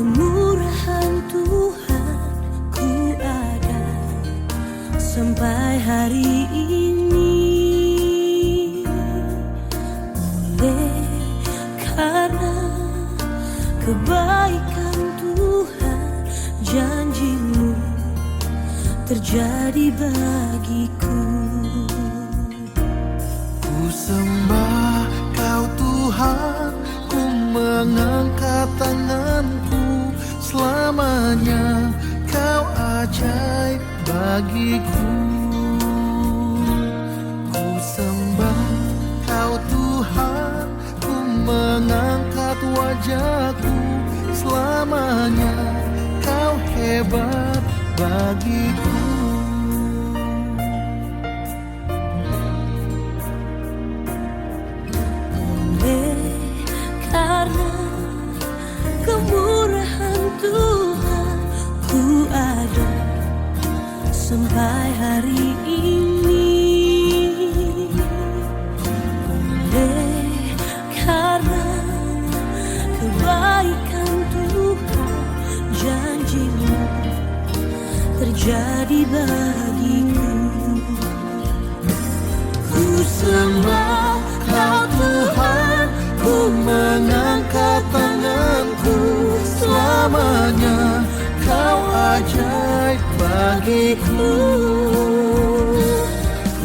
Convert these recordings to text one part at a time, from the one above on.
kemurahan Tuhan ku ada sampai hari ini. Oleh karena kebaikan Tuhan, janji-Mu terjadi bagiku. Ku sembah Kau Tuhan, ku mengangkat tanganku, selamanya Kau ajaib bagiku. Ku sembah Kau Tuhan, ku mengangkat wajahku, selamanya Kau hebat bagiku. Karena kemurahan Tuhan ku ada sampai hari ini. Oleh karena kebaikan Tuhan, janji-Mu terjadi bagiku. Ku sembah Kau Tuhan, ku mengangkat tanganku, selamanya Kau ajaib bagiku.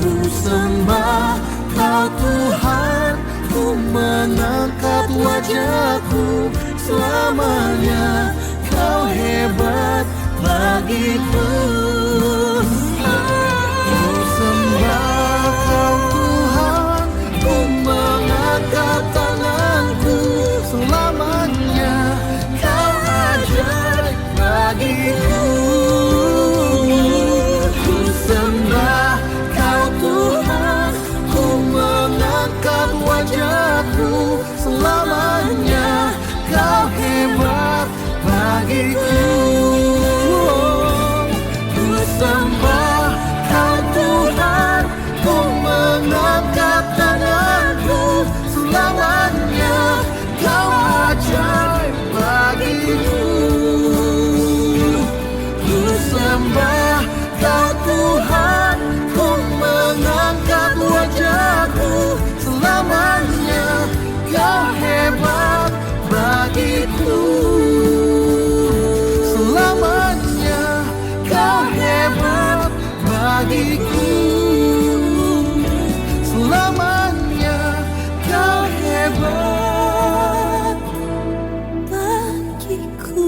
Ku sembah Kau Tuhan, ku mengangkat wajahku, selamanya Kau hebat bagiku. Ku sembah Kau Tuhan, ku mengangkat tanganku, selamanya Kau ajaib bagiku. Ku sembah Kau Tuhan, ku mengangkat wajahku, selamanya Kau hebat bagiku. Ku sembah Kau Tuhan, ku mengangkat tanganku, selamanya Kau ajaib bagiku. Ku sembah Kau Tuhan, ku mengangkat wajahku, selamanya Kau hebat bagiku. Selamanya Kau hebat bagiku. Selamanya Kau hebat bagiku.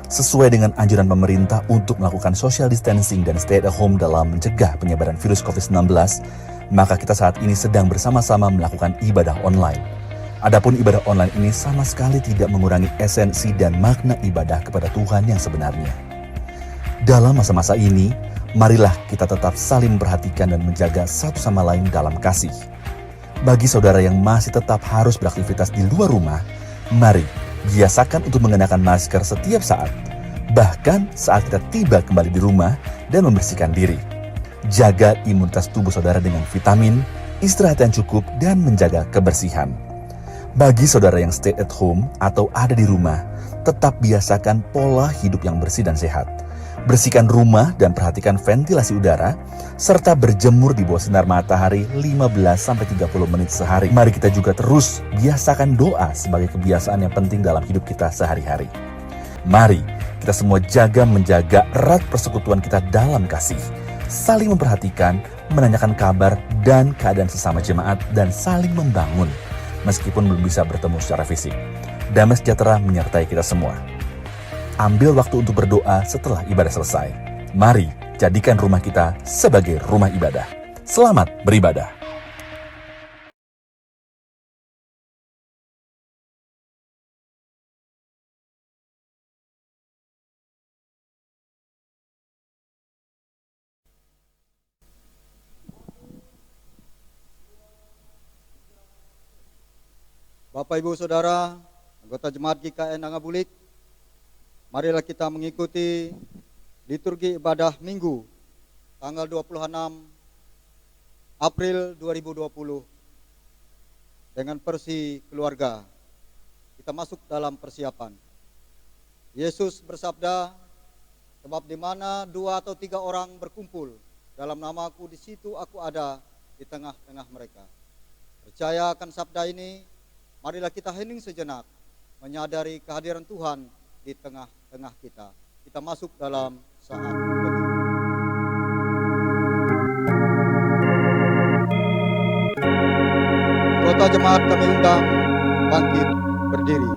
Sesuai dengan anjuran pemerintah untuk melakukan social distancing dan stay at home dalam mencegah penyebaran virus COVID-19, maka kita saat ini sedang bersama-sama melakukan ibadah online. Adapun ibadah online ini sama sekali tidak mengurangi esensi dan makna ibadah kepada Tuhan yang sebenarnya. Dalam masa-masa ini, marilah kita tetap saling memperhatikan dan menjaga satu sama lain dalam kasih. Bagi saudara yang masih tetap harus beraktivitas di luar rumah, mari biasakan untuk mengenakan masker setiap saat, bahkan saat kita tiba kembali di rumah dan membersihkan diri. Jaga imunitas tubuh saudara dengan vitamin, istirahat yang cukup, dan menjaga kebersihan. Bagi saudara yang stay at home atau ada di rumah, tetap biasakan pola hidup yang bersih dan sehat. Bersihkan rumah dan perhatikan ventilasi udara, serta berjemur di bawah sinar matahari 15-30 menit sehari. Mari kita juga terus biasakan doa sebagai kebiasaan yang penting dalam hidup kita sehari-hari. Mari kita semua menjaga erat persekutuan kita dalam kasih, saling memperhatikan, menanyakan kabar dan keadaan sesama jemaat, dan saling membangun meskipun belum bisa bertemu secara fisik. Damai sejahtera menyertai kita semua. Ambil waktu untuk berdoa setelah ibadah selesai. Mari jadikan rumah kita sebagai rumah ibadah. Selamat beribadah. Bapak Ibu Saudara, anggota Jemaat GKN Angabulik, marilah kita mengikuti liturgi ibadah Minggu tanggal 26 April 2020 dengan versi keluarga. Kita masuk dalam persiapan. Yesus bersabda, sebab di mana 2 atau 3 orang berkumpul dalam namaku, di situ aku ada di tengah-tengah mereka. Percaya akan sabda ini, marilah kita hening sejenak, menyadari kehadiran Tuhan di tengah-tengah kita. Kita masuk dalam saat penuh. Kota jemaat kami undang bangkit berdiri.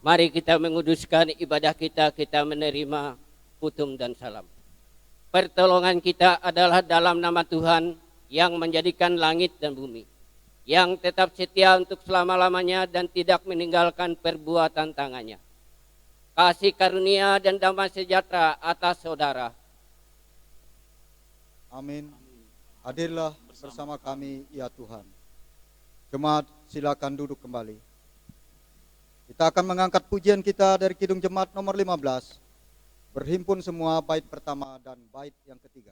Mari kita menguduskan ibadah kita, kita menerima putum dan salam. Pertolongan kita adalah dalam nama Tuhan yang menjadikan langit dan bumi, yang tetap setia untuk selama-lamanya dan tidak meninggalkan perbuatan tangannya. Kasih karunia dan damai sejahtera atas saudara. Amin. Hadirlah bersama kami ya Tuhan. Jemaat silakan duduk kembali. Kita akan mengangkat pujian kita dari Kidung Jemaat nomor 15. Berhimpun semua, bait pertama dan bait yang ketiga.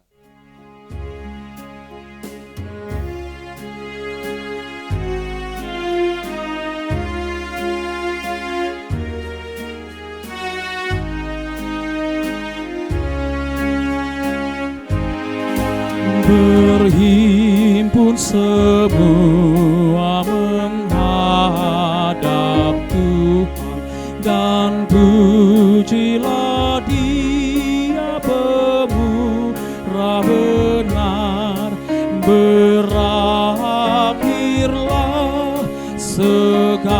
Berhimpun semua menghadap Tuhan, dan pujilah Dia pemurah benar. Berakhirlah segala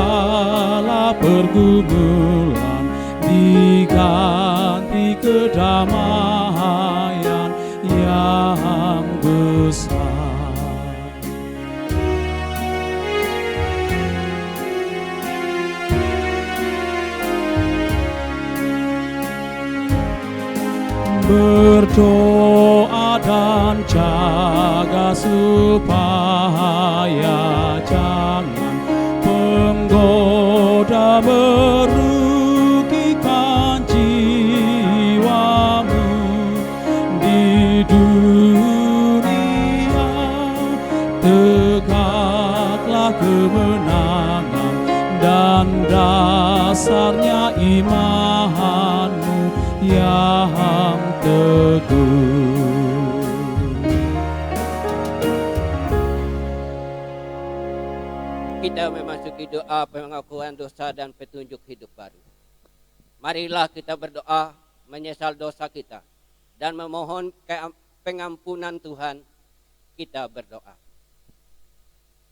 pergumulan, diganti kedamaian yang besar. Berdoa dan jaga supaya jangan penggoda merugikan jiwamu di dunia. Tegaklah kemenangan dan dasarnya imanmu yang teguh. Kita memasuki doa pengakuan dosa dan petunjuk hidup baru. Marilah kita berdoa menyesal dosa kita dan memohon pengampunan Tuhan. Kita berdoa.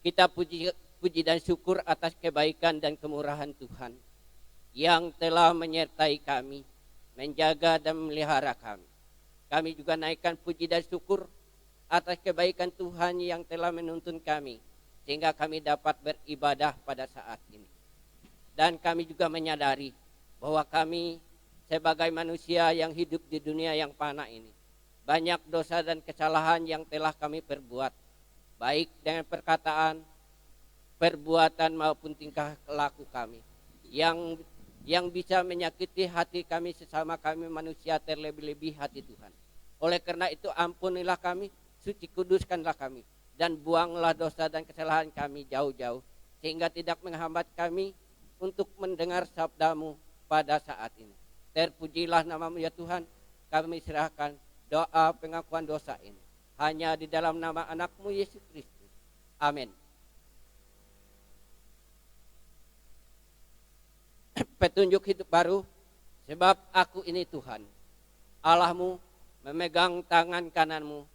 Kita puji dan syukur atas kebaikan dan kemurahan Tuhan. yang telah menyertai kami, menjaga dan memelihara kami. Kami juga naikkan puji dan syukur atas kebaikan Tuhan yang telah menuntun kami, sehingga kami dapat beribadah pada saat ini. Dan kami juga menyadari bahwa kami sebagai manusia yang hidup di dunia yang fana ini, banyak dosa dan kesalahan yang telah kami perbuat, baik dengan perkataan, perbuatan maupun tingkah laku kami, yang bisa menyakiti hati kami sesama kami manusia, terlebih-lebih hati Tuhan. Oleh karena itu ampunilah kami, suci kuduskanlah kami, dan buanglah dosa dan kesalahan kami jauh-jauh, sehingga tidak menghambat kami untuk mendengar sabdamu pada saat ini. Terpujilah namamu ya Tuhan, kami serahkan doa pengakuan dosa ini hanya di dalam nama anakmu Yesus Kristus. Amin. Petunjuk hidup baru, sebab aku ini Tuhan Allahmu, memegang tangan kananmu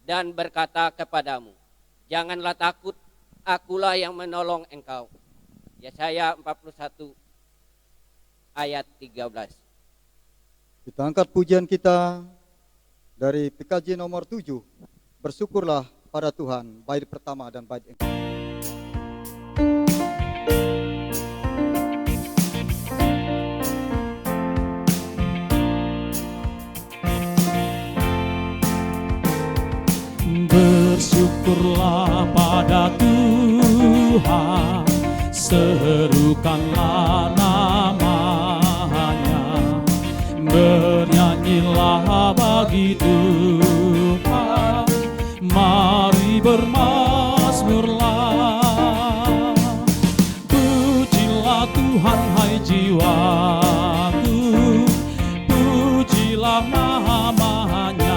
dan berkata kepadamu, janganlah takut, akulah yang menolong engkau. Yesaya 41 ayat 13. Kita angkat pujian kita dari PKJ nomor 7. Bersyukurlah pada Tuhan, bait pertama dan bait yang Bersyukurlah pada Tuhan, serukanlah namanya, bernyanyilah bagi Tuhan, mari bermazmurlah. Pujilah Tuhan hai jiwaku, pujilah namanya.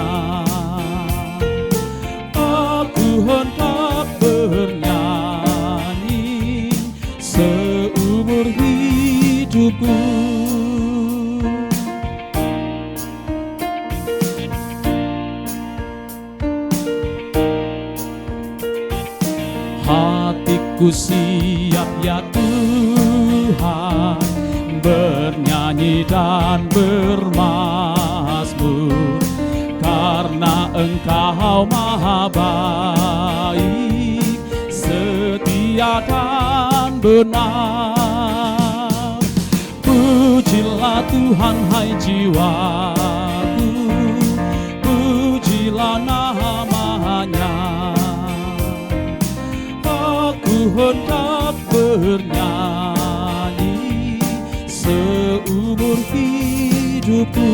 Hendak bernyanyi seumur hidupku. Hatiku siap ya Tuhan, bernyanyi dan bermazmur, karena Engkau maha baik, setia dan benar. Pujilah Tuhan hai jiwaku, pujilah namanya. Aku hendak bernyanyi seumur hidupku.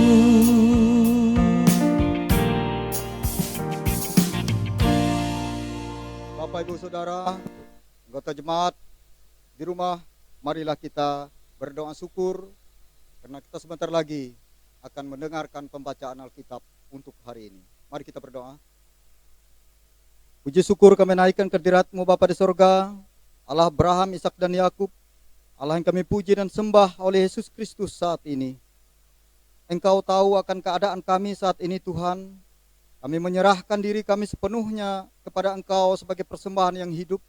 Bapak Ibu Saudara, anggota jemaat di rumah, marilah kita berdoa syukur karena kita sebentar lagi akan mendengarkan pembacaan Alkitab untuk hari ini. Mari kita berdoa. Puji syukur kami naikkan ke hadirat-Mu Bapa di sorga, Allah Abraham, Ishak dan Yakub, Allah yang kami puji dan sembah oleh Yesus Kristus saat ini. Engkau tahu akan keadaan kami saat ini Tuhan. Kami menyerahkan diri kami sepenuhnya kepada Engkau sebagai persembahan yang hidup.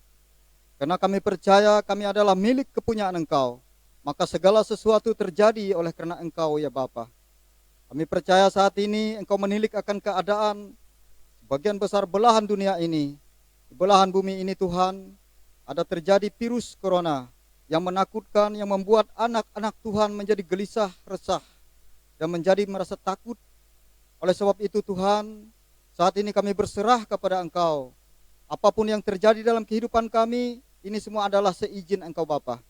Karena kami percaya kami adalah milik kepunyaan Engkau. Maka segala sesuatu terjadi oleh karena Engkau ya Bapa. Kami percaya saat ini Engkau menilik akan keadaan sebagian besar belahan dunia ini. Di belahan bumi ini Tuhan, ada terjadi virus corona yang menakutkan, yang membuat anak-anak Tuhan menjadi gelisah, resah, dan menjadi merasa takut. Oleh sebab itu Tuhan, saat ini kami berserah kepada Engkau. Apapun yang terjadi dalam kehidupan kami, ini semua adalah seizin Engkau Bapa.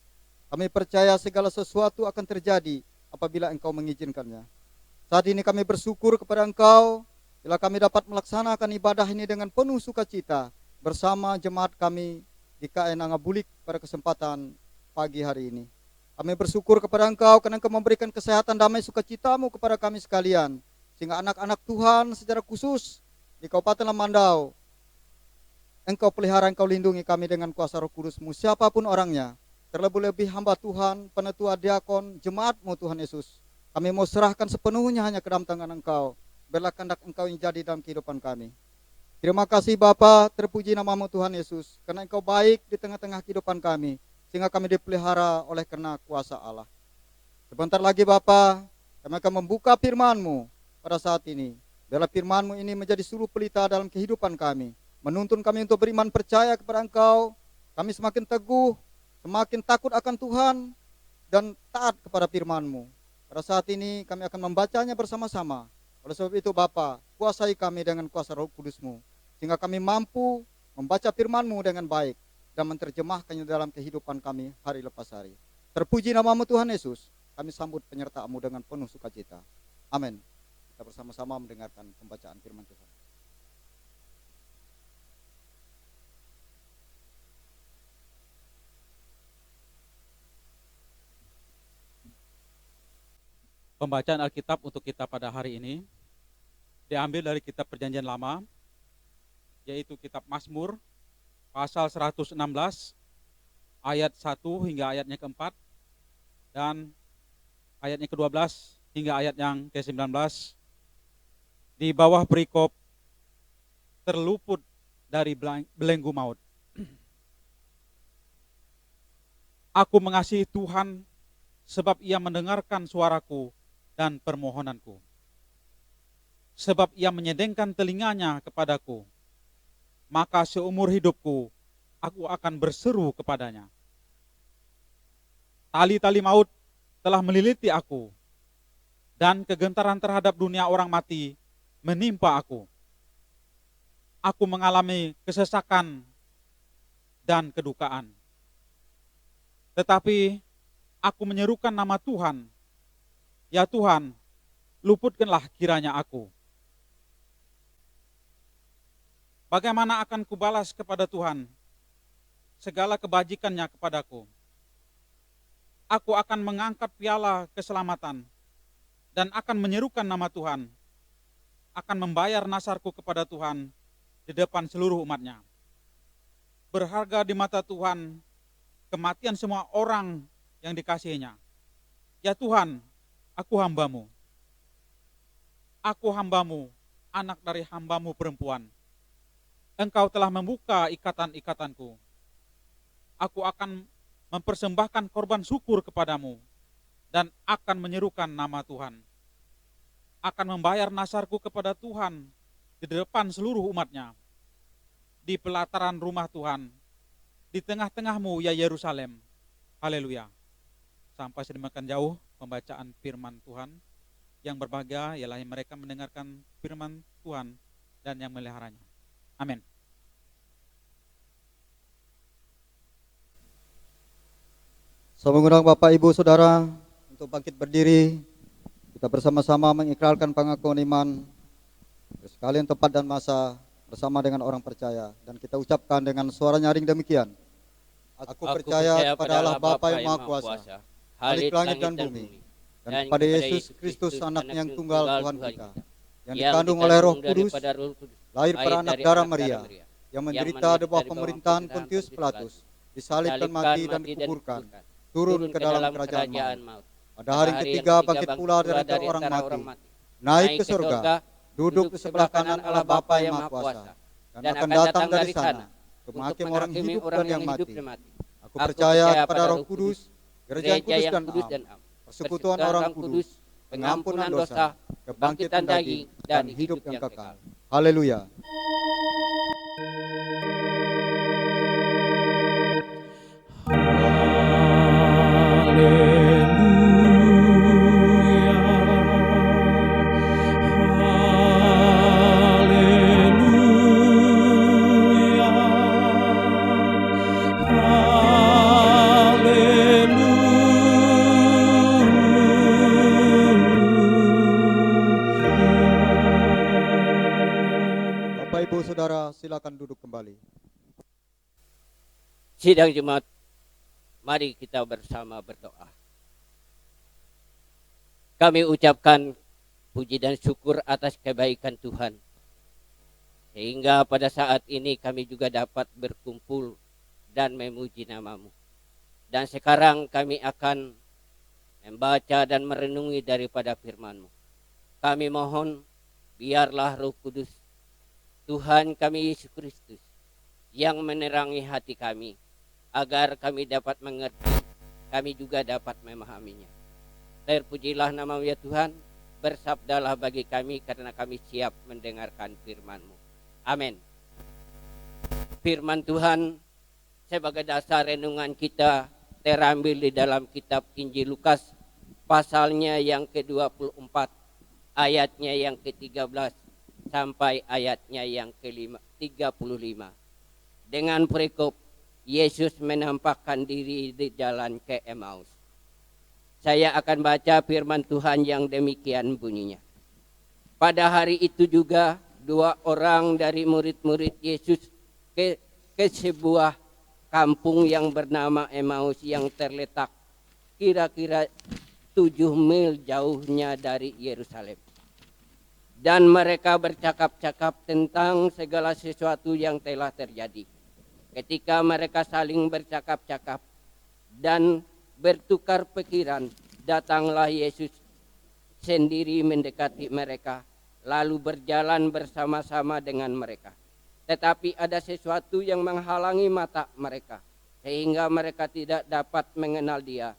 Kami percaya segala sesuatu akan terjadi apabila Engkau mengizinkannya. Saat ini kami bersyukur kepada Engkau, bila kami dapat melaksanakan ibadah ini dengan penuh sukacita bersama jemaat kami di KN Angabulik pada kesempatan pagi hari ini. Kami bersyukur kepada Engkau karena Engkau memberikan kesehatan, damai, sukacita-Mu kepada kami sekalian. Sehingga anak-anak Tuhan secara khusus di Kabupaten Lamandau, Engkau pelihara, Engkau lindungi kami dengan kuasa Roh Kudus-Mu, siapapun orangnya, terlebih-lebih hamba Tuhan, penetua, diakon, jemaat-Mu Tuhan Yesus. Kami mau serahkan sepenuhnya hanya ke dalam tangan Engkau. Biarlah kehendak Engkau yang jadi dalam kehidupan kami. Terima kasih Bapa, terpuji nama-Mu Tuhan Yesus, karena Engkau baik di tengah-tengah kehidupan kami, sehingga kami dipelihara oleh karena kuasa Allah. Sebentar lagi Bapa, kami akan membuka firman-Mu pada saat ini. Biarlah firman-Mu ini menjadi suluh pelita dalam kehidupan kami, menuntun kami untuk beriman percaya kepada Engkau. Kami semakin teguh, semakin takut akan Tuhan, dan taat kepada firman-Mu. Pada saat ini kami akan membacanya bersama-sama. Oleh sebab itu Bapa, kuasai kami dengan kuasa Roh Kudus-Mu, sehingga kami mampu membaca firman-Mu dengan baik dan menerjemahkannya dalam kehidupan kami hari lepas hari. Terpuji nama-Mu Tuhan Yesus, kami sambut penyertaan-Mu dengan penuh sukacita. Amin. Kita bersama-sama mendengarkan pembacaan firman Tuhan. Pembacaan Alkitab untuk kita pada hari ini diambil dari kitab Perjanjian Lama, yaitu kitab Mazmur pasal 116 ayat 1 hingga ayatnya ke-4 dan ayatnya ke-12 hingga ayat yang ke-19 di bawah perikop terluput dari belenggu maut. Aku mengasihi Tuhan sebab Ia mendengarkan suaraku dan permohonanku. Sebab Ia menyedengkan telinganya kepadaku, maka seumur hidupku aku akan berseru kepadanya. Tali-tali maut telah meliliti aku, dan kegentaran terhadap dunia orang mati menimpa aku. Aku mengalami kesesakan dan kedukaan. Tetapi aku menyerukan nama Tuhan. Ya Tuhan, luputkanlah kiranya aku. Bagaimana akan kubalas kepada Tuhan segala kebajikannya kepadaku? Aku akan mengangkat piala keselamatan dan akan menyerukan nama Tuhan, akan membayar nasarku kepada Tuhan di depan seluruh umatnya. Berharga di mata Tuhan kematian semua orang yang dikasihinya. Ya Tuhan, aku hamba-Mu. Aku hamba-Mu, anak dari hamba-Mu perempuan. Engkau telah membuka ikatan-ikatanku. Aku akan mempersembahkan korban syukur kepadamu dan akan menyerukan nama Tuhan. Akan membayar nasarku kepada Tuhan di depan seluruh umatnya. Di pelataran rumah Tuhan, di tengah-tengahmu ya Yerusalem. Haleluya. Sampai sedemikian jauh pembacaan firman Tuhan. Yang berbahagia ialah yang mereka mendengarkan firman Tuhan dan yang meliharanya. Amin. Saya mengundang Bapak Ibu Saudara untuk bangkit berdiri. Kita bersama-sama mengikrarkan pengakuan iman sekalian tempat dan masa bersama dengan orang percaya, dan kita ucapkan dengan suara nyaring demikian. Aku percaya kepada Allah Bapa yang Maha Kuasa, Khalik langit dan bumi, dan kepada Yesus Kristus anaknya yang tunggal Tuhan kita, yang dikandung oleh Roh Kudus, lahir beranak darah Maria, yang menderita di bawah pemerintahan Pontius Pilatus, disalibkan, mati dan dikuburkan, turun ke dalam kerajaan maut. Pada hari ketiga bangkit pula dari antara orang mati, naik ke surga, duduk di sebelah kanan Allah Bapa yang Maha Kuasa, dan akan datang dari sana untuk menghakim orang hidup dan yang mati. Aku percaya pada Roh Kudus, gereja yang kudus dan am, persekutuan orang kudus, pengampunan dosa, kebangkitan daging, dan hidup yang kekal. Haleluya. Bapak Ibu Saudara, silakan duduk kembali. Sidang Jemaat, mari kita bersama berdoa. Kami ucapkan puji dan syukur atas kebaikan Tuhan, sehingga pada saat ini kami juga dapat berkumpul dan memuji nama-Mu. Dan sekarang kami akan membaca dan merenungi daripada firman-Mu. Kami mohon, biarlah Roh Kudus, Tuhan kami Yesus Kristus, yang menerangi hati kami, agar kami dapat mengerti, kami juga dapat memahaminya. Terpujilah namamu ya Tuhan, bersabdalah bagi kami karena kami siap mendengarkan firman-Mu. Amin. Firman Tuhan sebagai dasar renungan kita terambil di dalam kitab Injil Lukas, pasalnya yang ke-24, ayatnya yang ke-13 sampai ayatnya yang ke-35. Dengan perikop Yesus menampakkan diri di jalan ke Emmaus. Saya akan baca firman Tuhan yang demikian bunyinya. Pada hari itu juga 2 orang dari murid-murid Yesus ke sebuah kampung yang bernama Emmaus yang terletak kira-kira 7 mil jauhnya dari Yerusalem. Dan mereka bercakap-cakap tentang segala sesuatu yang telah terjadi. Ketika mereka saling bercakap-cakap dan bertukar pikiran, datanglah Yesus sendiri mendekati mereka, lalu berjalan bersama-sama dengan mereka. Tetapi ada sesuatu yang menghalangi mata mereka, sehingga mereka tidak dapat mengenal Dia.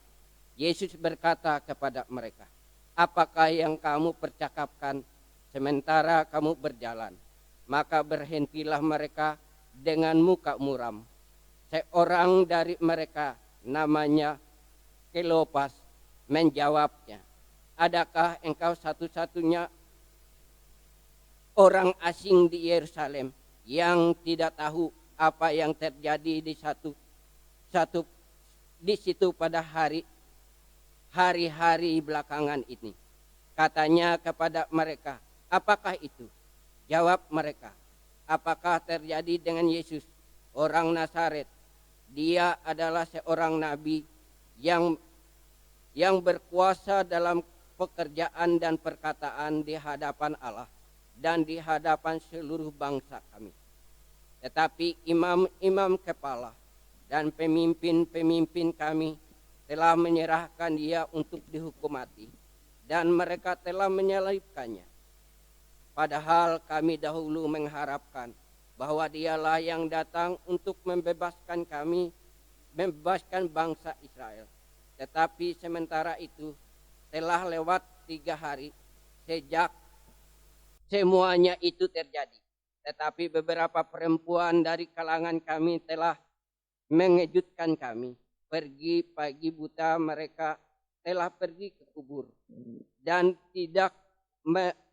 Yesus berkata kepada mereka, "Apakah yang kamu percakapkan sementara kamu berjalan?" Maka berhentilah mereka dengan muka muram. Seorang dari mereka, namanya Kleopas, menjawabnya, "Adakah engkau satu-satunya orang asing di Yerusalem yang tidak tahu apa yang terjadi di situ pada hari-hari belakangan ini?" Katanya kepada mereka, "Apakah itu?" Jawab mereka, "Apakah terjadi dengan Yesus, orang Nazaret? Dia adalah seorang nabi yang berkuasa dalam pekerjaan dan perkataan di hadapan Allah dan di hadapan seluruh bangsa kami. Tetapi imam-imam kepala dan pemimpin-pemimpin kami telah menyerahkan Dia untuk dihukum mati, dan mereka telah menyalibkannya. Padahal kami dahulu mengharapkan bahwa Dialah yang datang untuk membebaskan bangsa Israel. Tetapi sementara itu telah lewat 3 hari sejak semuanya itu terjadi. Tetapi beberapa perempuan dari kalangan kami telah mengejutkan kami. Pergi pagi buta mereka telah pergi ke kubur dan tidak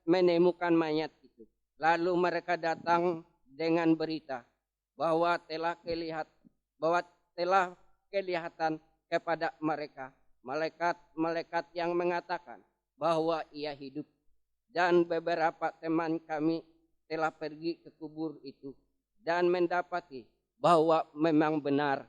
menemukan mayat itu. Lalu mereka datang dengan berita bahwa telah kelihatan kepada mereka malaikat-malaikat yang mengatakan bahwa Ia hidup. Dan beberapa teman kami telah pergi ke kubur itu dan mendapati bahwa memang benar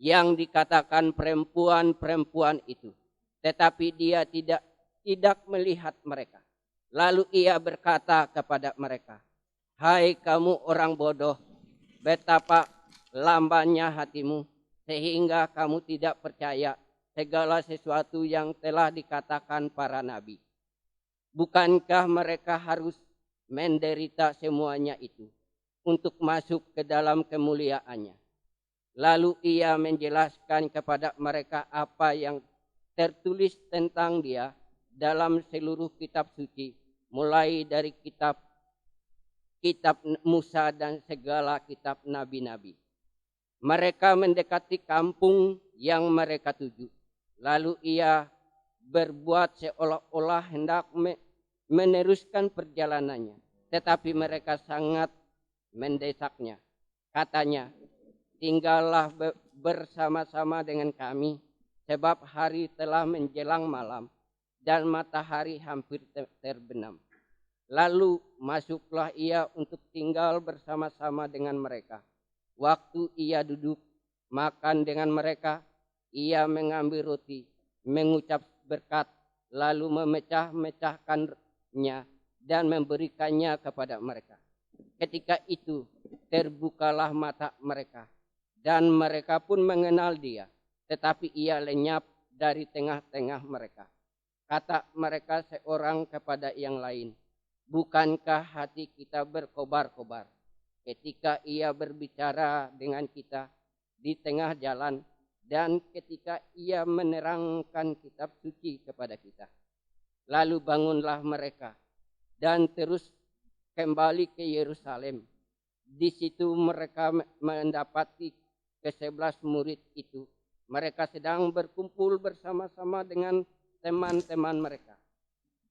yang dikatakan perempuan-perempuan itu. Tetapi Dia tidak melihat mereka. Lalu Ia berkata kepada mereka, "Hai kamu orang bodoh, betapa lambannya hatimu sehingga kamu tidak percaya segala sesuatu yang telah dikatakan para nabi. Bukankah mereka harus menderita semuanya itu untuk masuk ke dalam kemuliaannya?" Lalu Ia menjelaskan kepada mereka apa yang tertulis tentang Dia dalam seluruh kitab suci, mulai dari kitab Musa dan segala kitab nabi-nabi. Mereka mendekati kampung yang mereka tuju. Lalu Ia berbuat seolah-olah hendak meneruskan perjalanannya. Tetapi mereka sangat mendesaknya. Katanya, "Tinggallah bersama-sama dengan kami, sebab hari telah menjelang malam dan matahari hampir terbenam." Lalu masuklah Ia untuk tinggal bersama-sama dengan mereka. Waktu Ia duduk makan dengan mereka, Ia mengambil roti, mengucap berkat, lalu memecah-mecahkannya dan memberikannya kepada mereka. Ketika itu terbukalah mata mereka, dan mereka pun mengenal Dia, tetapi Ia lenyap dari tengah-tengah mereka. Kata mereka seorang kepada yang lain, "Bukankah hati kita berkobar-kobar ketika Ia berbicara dengan kita di tengah jalan dan ketika ia menerangkan kitab suci kepada kita. Lalu bangunlah mereka dan terus kembali ke Yerusalem. Di situ mereka mendapati ke-11 murid itu. Mereka sedang berkumpul bersama-sama dengan teman-teman mereka.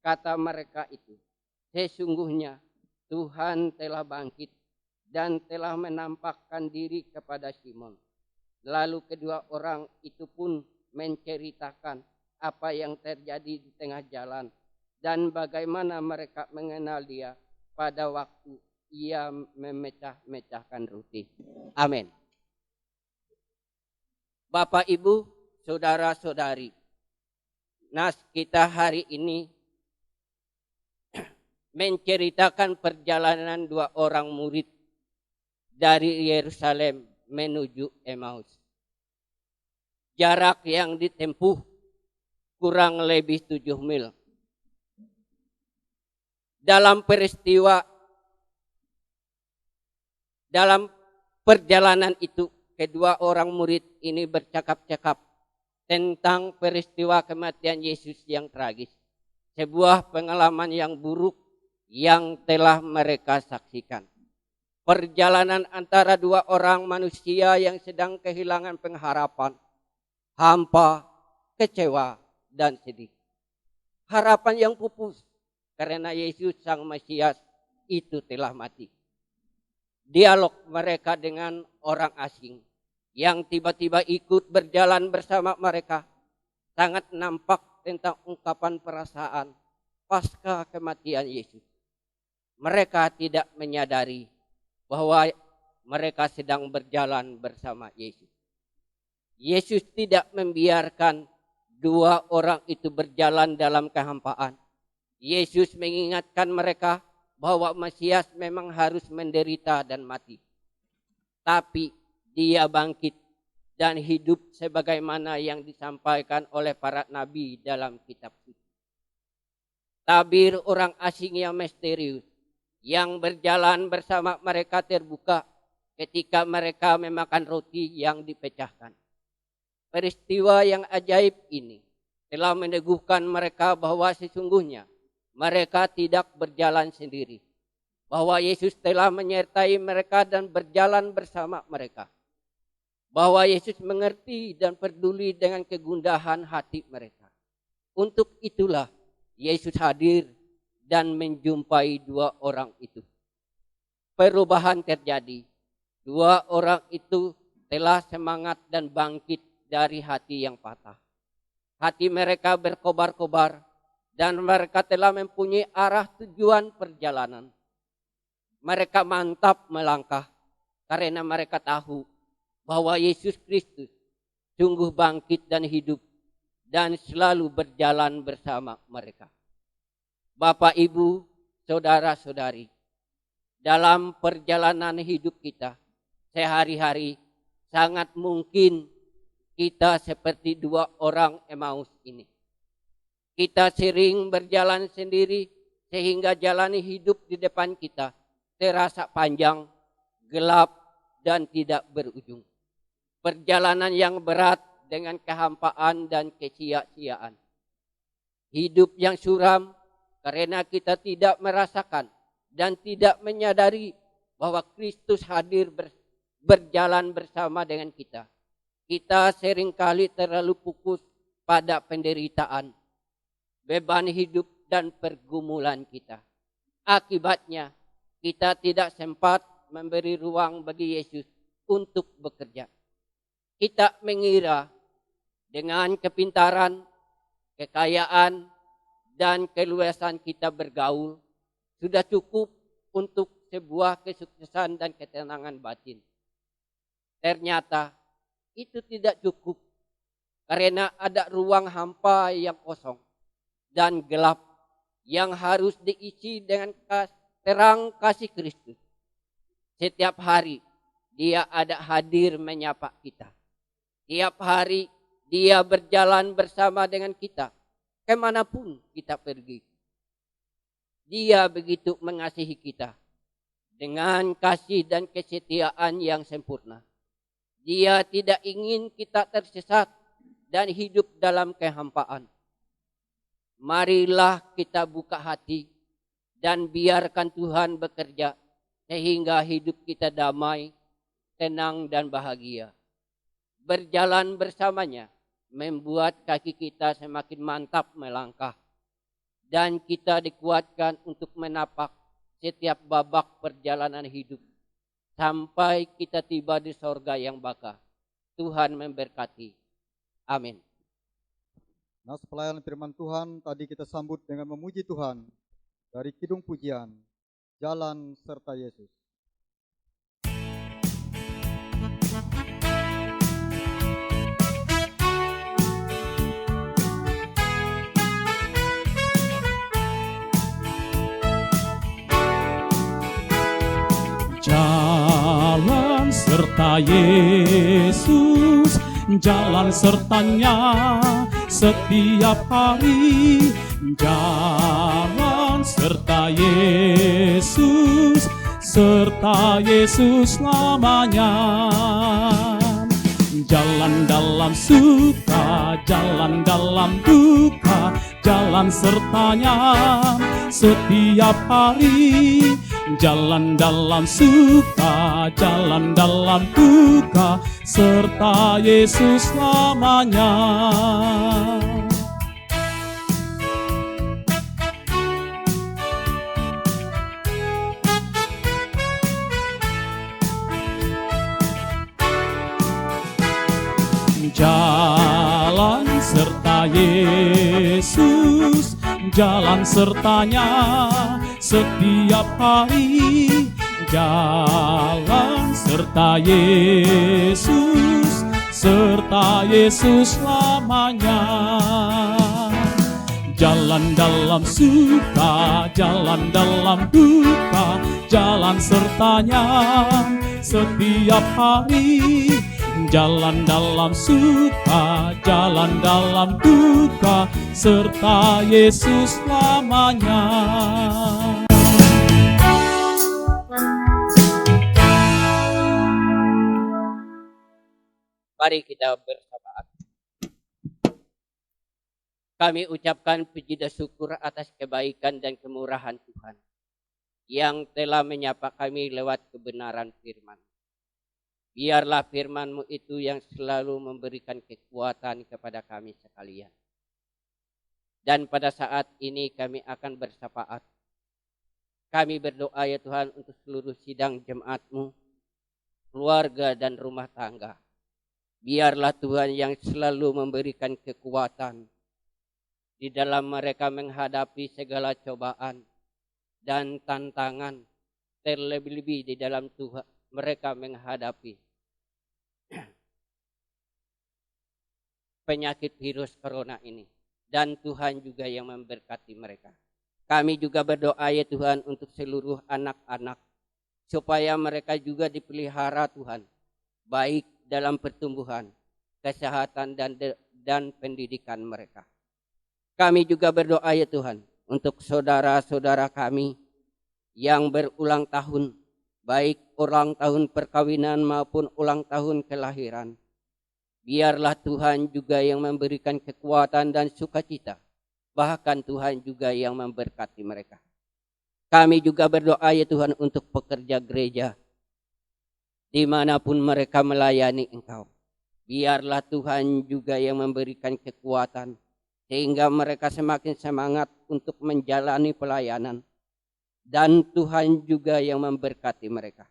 Kata mereka itu, sesungguhnya Tuhan telah bangkit dan telah menampakkan diri kepada Simon. Lalu kedua orang itu pun menceritakan apa yang terjadi di tengah jalan dan bagaimana mereka mengenal dia pada waktu ia memecah-mecahkan roti. Amin. Bapak, Ibu, saudara-saudari, nas kita hari ini menceritakan perjalanan dua orang murid dari Yerusalem menuju Emmaus. Jarak yang ditempuh kurang lebih 7 mil. Dalam perjalanan itu, kedua orang murid ini bercakap-cakap tentang peristiwa kematian Yesus yang tragis. Sebuah pengalaman yang buruk yang telah mereka saksikan. Perjalanan antara dua orang manusia yang sedang kehilangan pengharapan, hampa, kecewa, dan sedih. Harapan yang pupus karena Yesus Sang Mesias itu telah mati. Dialog mereka dengan orang asing yang tiba-tiba ikut berjalan bersama mereka sangat nampak tentang ungkapan perasaan pasca kematian Yesus. Mereka tidak menyadari bahwa mereka sedang berjalan bersama Yesus. Yesus tidak membiarkan dua orang itu berjalan dalam kehampaan. Yesus mengingatkan mereka bahwa Mesias memang harus menderita dan mati. Tapi dia bangkit dan hidup sebagaimana yang disampaikan oleh para nabi dalam kitab suci. Tabir orang asing yang misterius yang berjalan bersama mereka terbuka ketika mereka memakan roti yang dipecahkan. Peristiwa yang ajaib ini telah meneguhkan mereka bahwa sesungguhnya mereka tidak berjalan sendiri. Bahwa Yesus telah menyertai mereka dan berjalan bersama mereka. Bahwa Yesus mengerti dan peduli dengan kegundahan hati mereka. Untuk itulah Yesus hadir dan menjumpai dua orang itu. Perubahan terjadi. Dua orang itu telah semangat dan bangkit dari hati yang patah. Hati mereka berkobar-kobar dan mereka telah mempunyai arah tujuan perjalanan. Mereka mantap melangkah karena mereka tahu bahwa Yesus Kristus sungguh bangkit dan hidup dan selalu berjalan bersama mereka. Bapak, Ibu, saudara-saudari, dalam perjalanan hidup kita sehari-hari sangat mungkin kita seperti dua orang Emmaus ini. Kita sering berjalan sendiri sehingga jalan hidup di depan kita terasa panjang, gelap, dan tidak berujung. Perjalanan yang berat dengan kehampaan dan kesia-siaan. Hidup yang suram karena kita tidak merasakan dan tidak menyadari bahwa Kristus hadir berjalan bersama dengan kita. Kita seringkali terlalu fokus pada penderitaan, beban hidup dan pergumulan kita. Akibatnya, kita tidak sempat memberi ruang bagi Yesus untuk bekerja. Kita mengira dengan kepintaran, kekayaan, dan keluasan kita bergaul sudah cukup untuk sebuah kesuksesan dan ketenangan batin. Ternyata itu tidak cukup karena ada ruang hampa yang kosong dan gelap yang harus diisi dengan terang kasih Kristus. Setiap hari dia ada hadir menyapa kita. Tiap hari dia berjalan bersama dengan kita kemanapun kita pergi. Dia begitu mengasihi kita dengan kasih dan kesetiaan yang sempurna. Dia tidak ingin kita tersesat dan hidup dalam kehampaan. Marilah kita buka hati dan biarkan Tuhan bekerja sehingga hidup kita damai, tenang dan bahagia. Berjalan bersamanya membuat kaki kita semakin mantap melangkah dan kita dikuatkan untuk menapak setiap babak perjalanan hidup sampai kita tiba di sorga yang baka. Tuhan memberkati. Amin. Nas pelayanan firman Tuhan tadi kita sambut dengan memuji Tuhan dari kidung pujian Jalan Serta Yesus. Jalan serta Yesus, jalan sertanya setiap hari. Jalan serta Yesus, serta Yesus lamanya. Jalan dalam suka, jalan dalam duka, jalan sertanya setiap hari. Jalan dalam suka, jalan dalam duka, serta Yesus lamanya. Jalan serta Yesus, jalan sertanya setiap hari. Jalan serta Yesus, serta Yesus lamanya. Jalan dalam suka, jalan dalam duka, jalan sertanya setiap hari. Jalan dalam suka, jalan dalam duka, serta Yesus lamanya. Mari kita bersahabat. Kami ucapkan puji dan syukur atas kebaikan dan kemurahan Tuhan yang telah menyapa kami lewat kebenaran firman. Biarlah firman-Mu itu yang selalu memberikan kekuatan kepada kami sekalian. Dan pada saat ini kami akan bersyafaat. Kami berdoa ya Tuhan untuk seluruh sidang jemaat-Mu, keluarga dan rumah tangga. Biarlah Tuhan yang selalu memberikan kekuatan di dalam mereka menghadapi segala cobaan dan tantangan, terlebih-lebih di dalam Tuhan mereka menghadapi penyakit virus corona ini. Dan Tuhan juga yang memberkati mereka. Kami juga berdoa ya Tuhan untuk seluruh anak-anak. Supaya mereka juga dipelihara Tuhan. Baik dalam pertumbuhan, kesehatan dan pendidikan mereka. Kami juga berdoa ya Tuhan untuk saudara-saudara kami yang berulang tahun. Baik ulang tahun perkawinan maupun ulang tahun kelahiran. Biarlah Tuhan juga yang memberikan kekuatan dan sukacita. Bahkan Tuhan juga yang memberkati mereka. Kami juga berdoa ya Tuhan untuk pekerja gereja. Dimanapun mereka melayani Engkau. Biarlah Tuhan juga yang memberikan kekuatan. Sehingga mereka semakin semangat untuk menjalani pelayanan. Dan Tuhan juga yang memberkati mereka.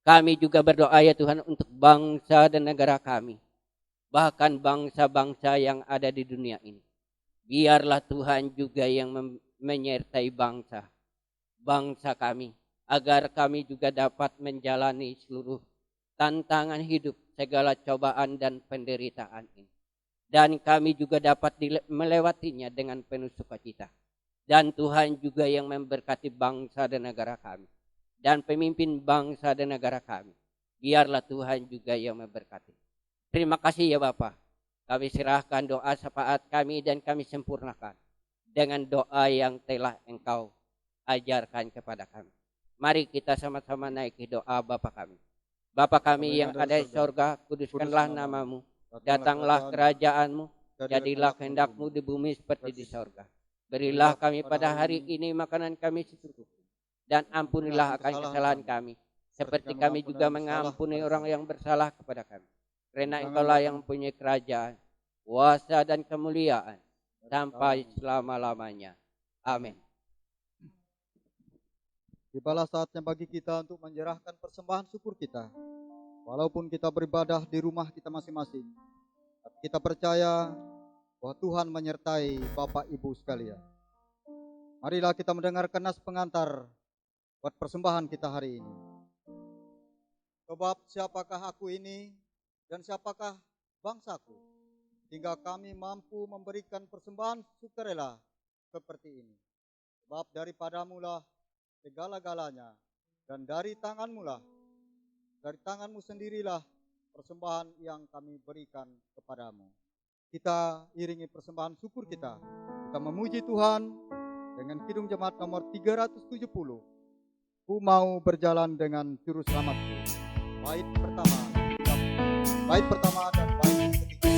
Kami juga berdoa ya Tuhan untuk bangsa dan negara kami. Bahkan bangsa-bangsa yang ada di dunia ini. Biarlah Tuhan juga yang menyertai bangsa kami. Agar kami juga dapat menjalani seluruh tantangan hidup, segala cobaan dan penderitaan ini. Dan kami juga dapat melewatinya dengan penuh sukacita. Dan Tuhan juga yang memberkati bangsa dan negara kami. Dan pemimpin bangsa dan negara kami. Biarlah Tuhan juga yang memberkati. Terima kasih ya Bapa. Kami serahkan doa syafaat kami dan kami sempurnakan. Dengan doa yang telah Engkau ajarkan kepada kami. Mari kita sama-sama naiki doa Bapa kami. Bapa kami yang ada di sorga, kuduskanlah namamu. Datanglah kerajaanmu, jadilah kehendakmu di bumi seperti di sorga. Berilah kami pada hari ini makanan kami secukupnya. Dan ampunilah akan kesalahan kami, seperti kami juga mengampuni orang yang bersalah kepada kami. Karena Engkaulah yang mempunyai kerajaan, kuasa dan kemuliaan sampai selama-lamanya. Amin. Tibalah saatnya bagi kita untuk menyerahkan persembahan syukur kita. Walaupun kita beribadah di rumah kita masing-masing, tapi kita percaya bahwa Tuhan menyertai Bapak Ibu sekalian. Marilah kita mendengarkan nas pengantar buat persembahan kita hari ini. Sebab siapakah aku ini dan siapakah bangsaku, hingga kami mampu memberikan persembahan sukarela seperti ini. Sebab daripadamulah segala-galanya, dan dari tanganmu sendirilah persembahan yang kami berikan kepadamu. Kita iringi persembahan syukur kita. Kita memuji Tuhan dengan kidung jemaat nomor 370. Ku mau berjalan dengan juru selamatku. Bait pertama dan bait ketiga.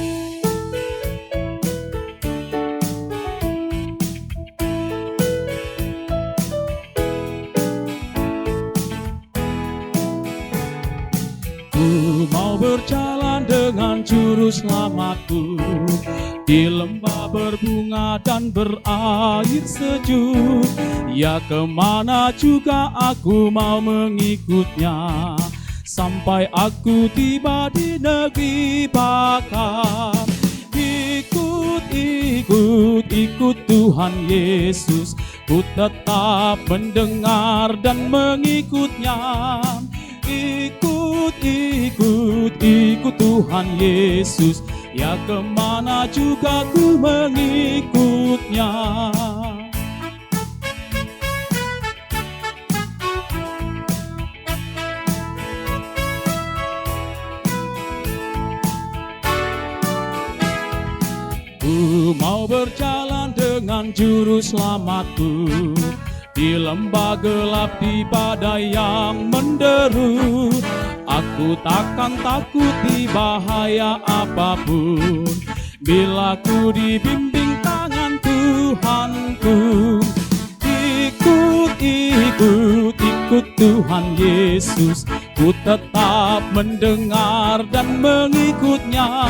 Ku mau berjalan dengan juru selamatku di lembah berbunga dan berair sejuk. Ya, kemana juga aku mau mengikutnya, sampai aku tiba di negeri bakar. Ikut Tuhan Yesus, ku tetap mendengar dan mengikutnya. Ikut Tuhan Yesus, ya kemana juga ku mengikutnya. Ku mau berjalan dengan juru selamatku di lembah gelap, di badai yang menderu. Aku takkan takuti bahaya apapun, bila ku dibimbing tangan Tuhanku. Ikut Tuhan Yesus, ku tetap mendengar dan mengikutnya.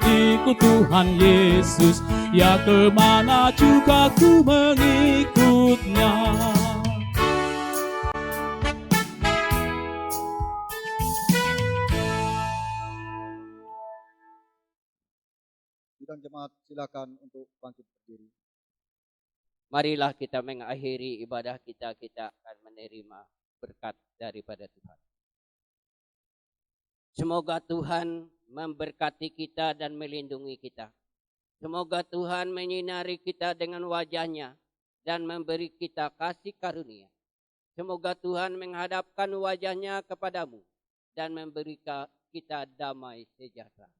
Ikut Tuhan Yesus, ya kemana juga ku mengikutnya. Sidang jemaat silakan untuk bangkit berdiri. Marilah kita mengakhiri ibadah kita akan menerima berkat daripada Tuhan. Semoga Tuhan memberkati kita dan melindungi kita. Semoga Tuhan menyinari kita dengan wajah-Nya dan memberi kita kasih karunia. Semoga Tuhan menghadapkan wajah-Nya kepadamu dan memberi kita damai sejahtera.